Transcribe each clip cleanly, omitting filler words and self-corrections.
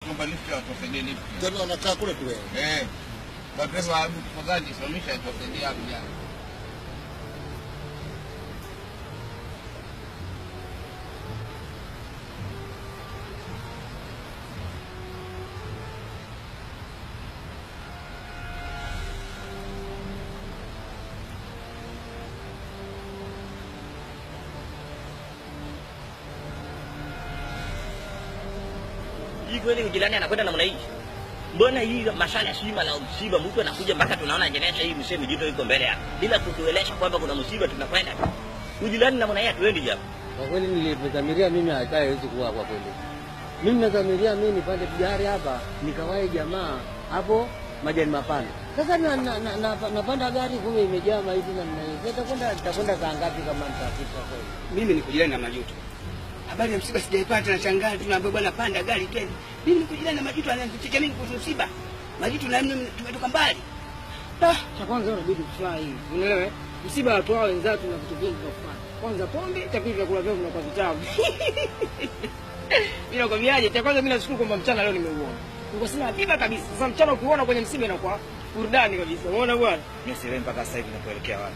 kwamba lift watosaidie lift. Ndio wanakaa kule kule. Madereva wa tafadhali simamisha itosaidie hapo jana. Hii kweli jirani anakwenda namna hii. Mbona hii masala shima la msiba mtu anakuja mpaka tunaona jenesha hii msemo jito iko mbele hapa. Bila kutueleza kwamba kuna msiba tunakwenda. Ujirani namna hii hatuendi japo. Kwa kweli nilidhamiria mimi haiwezi kuwa kwa kweli. Mimi nadhamiria mimi nipande gari hapa nikawahi jamaa hapo majani mapana. Sasa napanda gari kumbe imejaa maiti na mimi. Nitakwenda saa ngapi kama nitafika kweli? Mimi niko jirani na Majuto. Habari ya msiba sijaipata na shangaa tunaambia bwana panda gari tena. Mimi niko jirani na Majuto ananificha mimi kuhusu msiba. Majuto na mimi tumetoka mbali. Cha kwanza unabidi kufurahi. Unaelewa? Msiba watu wao wenzao tuna vitu vingi vya kufanya. Kwanza pombe, cha pili vyakula vyao vinakuwa vitamu. Mimi nakwambiaje? Cha kwanza mimi nashukuru kwamba mchana leo nimeuona. Niko sina hatima kabisa. Sasa mchana ukiona kwenye msiba inakuwa burudani kabisa. Unaona bwana? Mimi sielewi mpaka sasa hivi napoelekea wapi.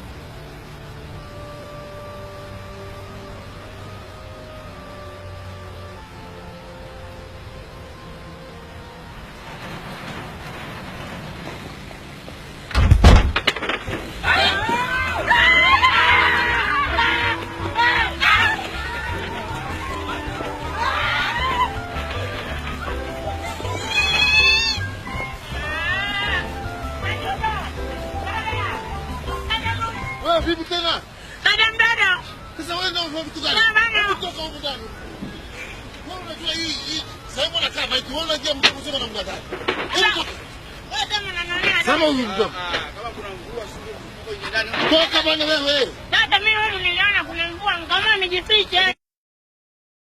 Vipi tena? Dada. Sasa wewe ndio vitu gani? Kutoka huko ndani. Wewe unajua hii sasa mbona kama hivi unaona je mtu mzima na mnadai. Wewe kama unanionea. Sema huyu mtu. Kama kuna mvua sio ndani. Toka bwana wewe. Dada mimi niliona kuna mvua kama nijifiche.